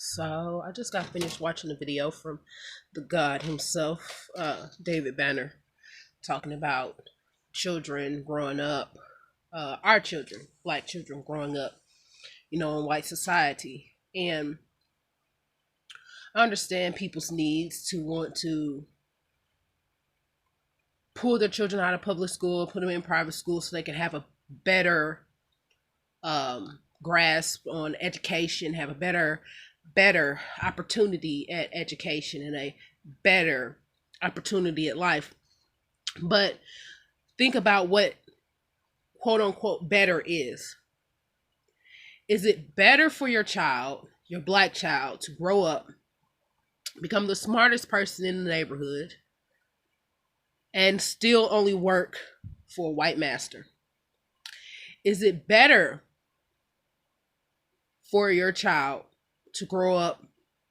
So I just got finished watching a video from the God himself, David Banner, talking about children growing up, our children, black children growing up, in white society. And I understand people's needs to want to pull their children out of public school, put them in private school so they can have a better grasp on education, have a better opportunity at education and a better opportunity at life. But think about what quote unquote better is. Is it better for your child, your black child, to grow up, become the smartest person in the neighborhood, and still only work for a white master? Is it better for your child to grow up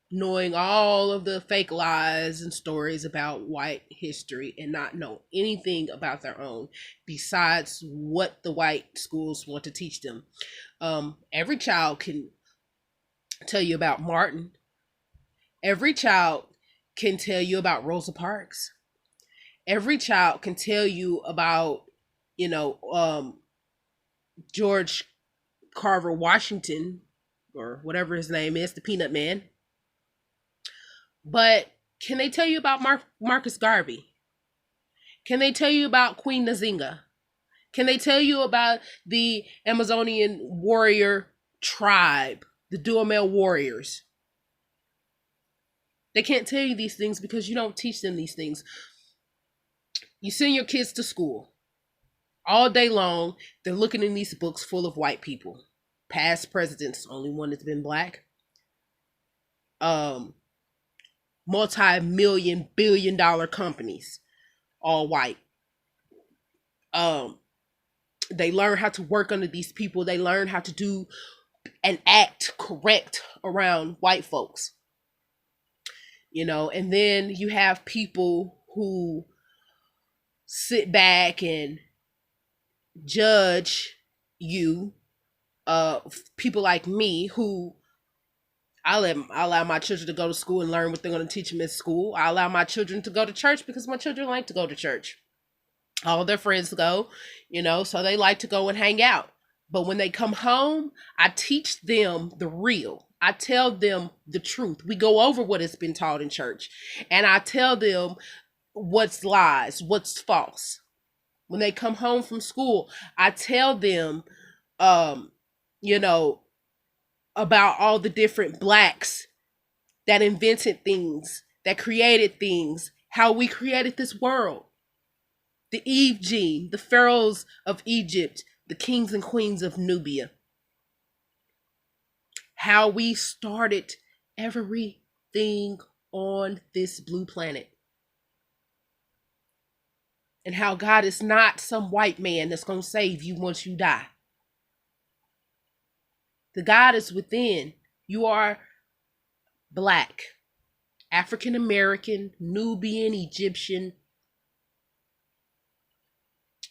knowing all of the fake lies and stories about white history and not know anything about their own besides what the white schools want to teach them? Every child can tell you about Martin. Every child can tell you about Rosa Parks. Every child can tell you about, George Carver Washington, or whatever his name is, the Peanut Man. But can they tell you about Marcus Garvey? Can they tell you about Queen Nzinga? Can they tell you about the Amazonian warrior tribe, the Duhamel warriors? They can't tell you these things because you don't teach them these things. You send your kids to school. All day long, they're looking in these books full of white people. Past presidents, only one that's been black. Multi-million, billion-dollar companies, all white. They learn how to work under these people. They learn how to do and act correct around white folks. And then you have people who sit back and judge you, people like me who I allow my children to go to school and learn what they're going to teach them at school. I allow my children to go to church because my children like to go to church. All their friends go, so they like to go and hang out. But when they come home, I teach them the real. I tell them the truth. We go over what has been taught in church. And I tell them what's lies, what's false. When they come home from school, I tell them, about all the different blacks that invented things, that created things, how we created this world. The Eve gene, the pharaohs of Egypt, the kings and queens of Nubia. How we started everything on this blue planet. And how God is not some white man that's going to save you once you die. The God is within. You are black, African American, Nubian, Egyptian,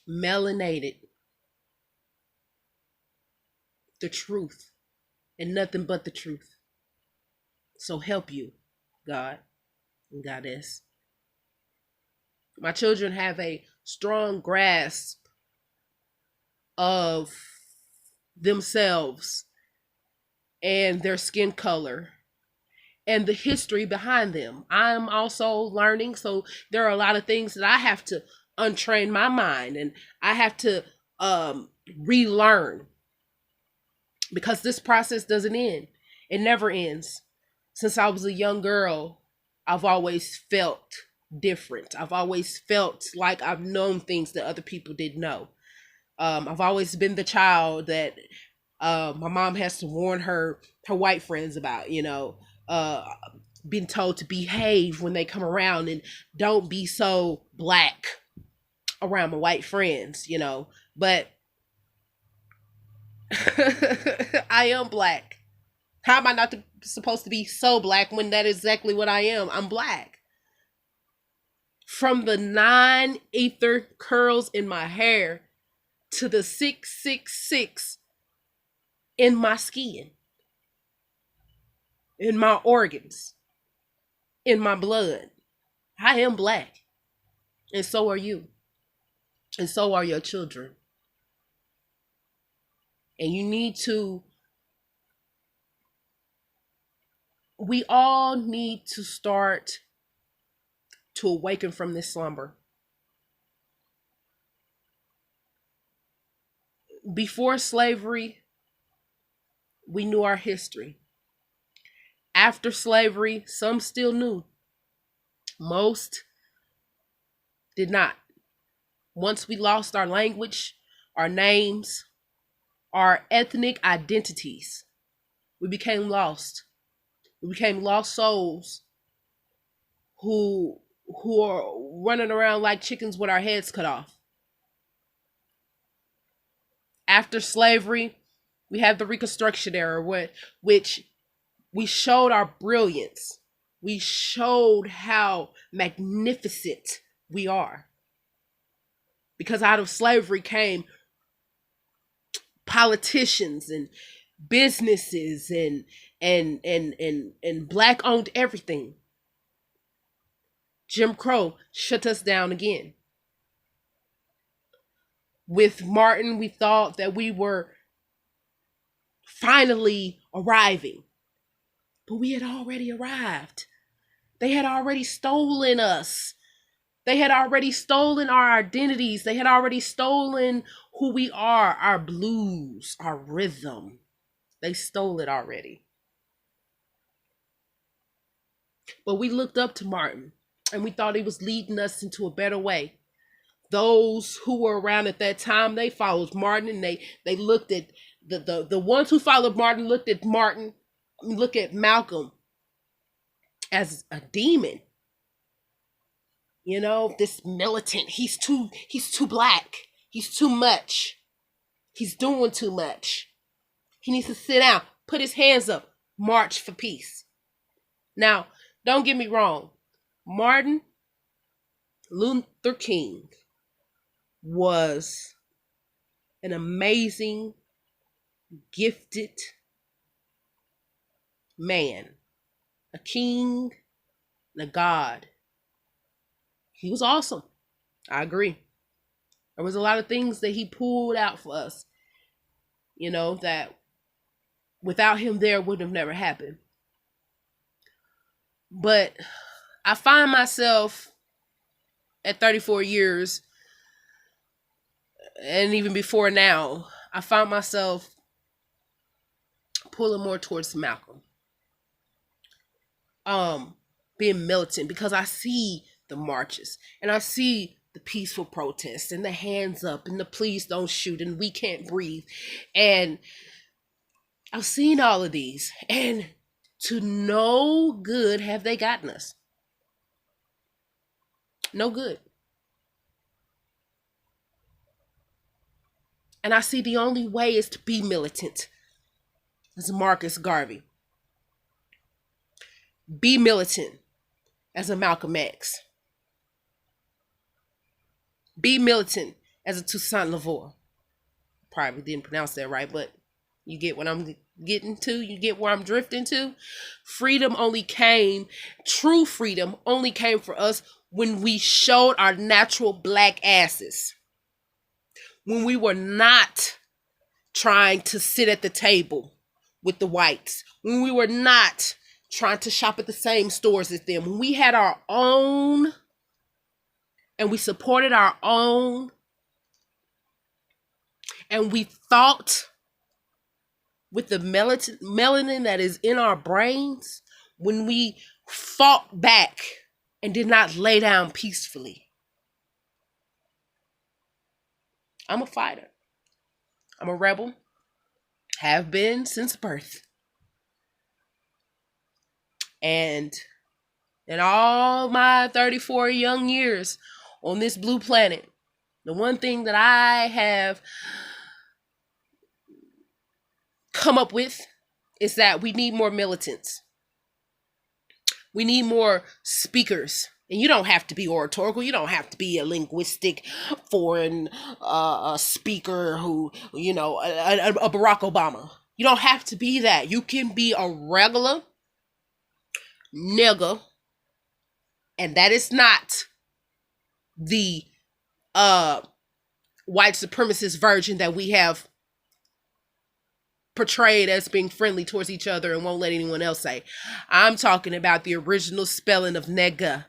melanated. The truth and nothing but the truth. So help you, God and Goddess. My children have a strong grasp of themselves and their skin color and the history behind them. I'm also learning, so there are a lot of things that I have to untrain my mind and I have to relearn, because this process doesn't end. It never ends. Since I was a young girl, I've always felt different. I've always felt like I've known things that other people didn't know. I've always been the child that my mom has to warn her white friends about, being told to behave when they come around and don't be so black around my white friends, but I am black. How am I not supposed to be so black when that is exactly what I am? I'm black. From the 9 ether curls in my hair to the 666 in my skin. in my organs, in my blood. I am black. And so are you. And so are your children. And we all need to start to awaken from this slumber. Before slavery, we knew our history. After slavery, some still knew. Most did not. Once we lost our language, our names, our ethnic identities, we became lost. We became lost souls who are running around like chickens with our heads cut off. After slavery, we have the Reconstruction era, which we showed our brilliance. We showed how magnificent we are. Because out of slavery came politicians and businesses and black owned everything. Jim Crow shut us down again. With Martin, we thought that we were finally arriving, but we had already arrived. They had already stolen us. They had already stolen our identities. They had already stolen who we are, our blues, our rhythm. They stole it already. But we looked up to Martin and we thought he was leading us into a better way. Those who were around at that time, they followed Martin, and they looked at the ones who followed Martin looked at Malcolm as a demon. You know, this militant, he's too black. He's too much. He's doing too much. He needs to sit down, put his hands up, march for peace. Now, don't get me wrong. Martin Luther King was an amazing, gifted man, a king, and a god. He was awesome. I agree. There was a lot of things that he pulled out for us, you know, that without him there would have never happened. But I find myself at 34 years, and even before now, I found myself pulling more towards Malcolm. Being militant, because I see the marches and I see the peaceful protests and the hands up and the please don't shoot and we can't breathe. And I've seen all of these, and to no good have they gotten us. No good. And I see the only way is to be militant. As Marcus Garvey. Be militant as a Malcolm X. Be militant as a Toussaint Louverture. Probably didn't pronounce that right, but you get what I'm getting to. You get where I'm drifting to. True freedom only came for us when we showed our natural black asses. When we were not trying to sit at the table with the whites. When we were not trying to shop at the same stores as them. When we had our own and we supported our own and we thought with the melanin that is in our brains, when we fought back and did not lay down peacefully. I'm a fighter. I'm a rebel. Have been since birth. And in all my 34 young years on this blue planet, the one thing that I have come up with is that we need more militants. We need more speakers. And you don't have to be oratorical. You don't have to be a linguistic foreign speaker who, you know, a Barack Obama. You don't have to be that. You can be a regular nigga, and that is not the white supremacist version that we have portrayed as being friendly towards each other and won't let anyone else say. I'm talking about the original spelling of nigga.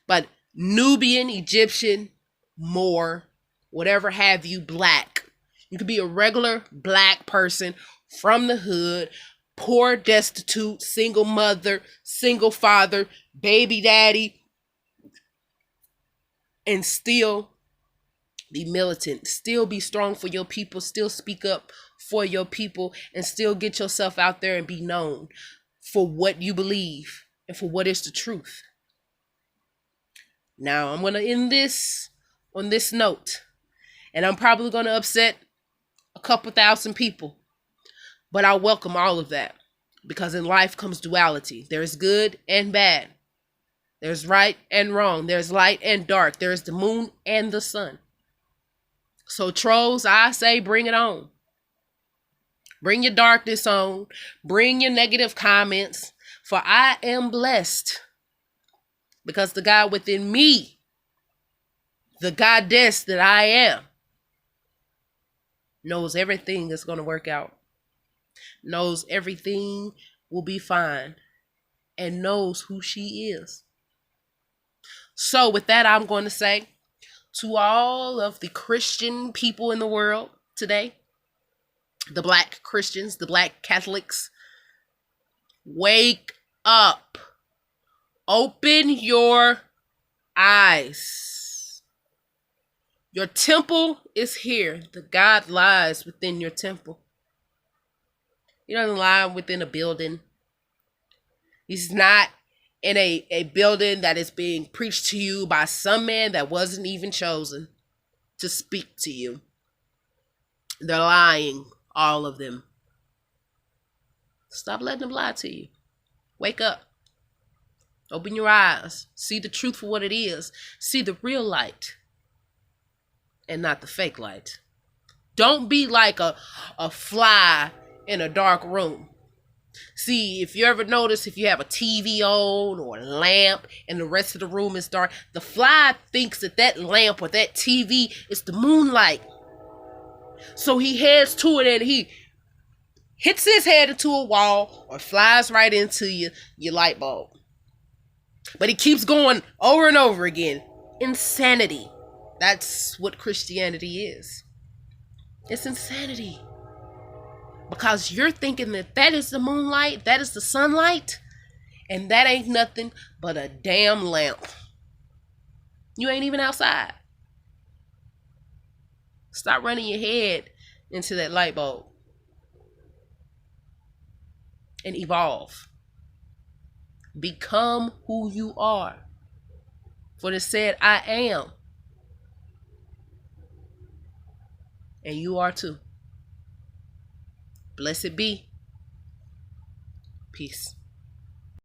But Nubian, Egyptian, Moor, whatever have you, black. You could be a regular black person from the hood, poor, destitute, single mother, single father, baby daddy, and still be militant, still be strong for your people, still speak up for your people, and still get yourself out there and be known for what you believe and for what is the truth. Now, I'm going to end this on this note, and I'm probably going to upset a couple thousand people, but I welcome all of that, because in life comes duality. There's good and bad. There's right and wrong. There's light and dark. There's the moon and the sun. So trolls, I say, bring it on. Bring your darkness on. Bring your negative comments. For I am blessed, because the God within me, the goddess that I am, knows everything is going to work out. Knows everything will be fine. And knows who she is. So with that, I'm going to say to all of the Christian people in the world today, the black Christians, the black Catholics, wake up. Open your eyes. Your temple is here. The God lies within your temple. He doesn't lie within a building. He's not in a building that is being preached to you by some man that wasn't even chosen to speak to you. They're lying, all of them. Stop letting them lie to you. Wake up. Open your eyes. See the truth for what it is. See the real light and not the fake light. Don't be like a fly in a dark room. See, if you ever notice, if you have a TV on or a lamp and the rest of the room is dark, the fly thinks that lamp or that TV is the moonlight. So he heads to it and he hits his head into a wall or flies right into your light bulb. But he keeps going over and over again. Insanity. That's what Christianity is. It's insanity. Because you're thinking that is the moonlight, that is the sunlight, and that ain't nothing but a damn lamp. You ain't even outside. Stop running your head into that light bulb and evolve. Become who you are. For it said, I am. And you are too. Blessed be. Peace.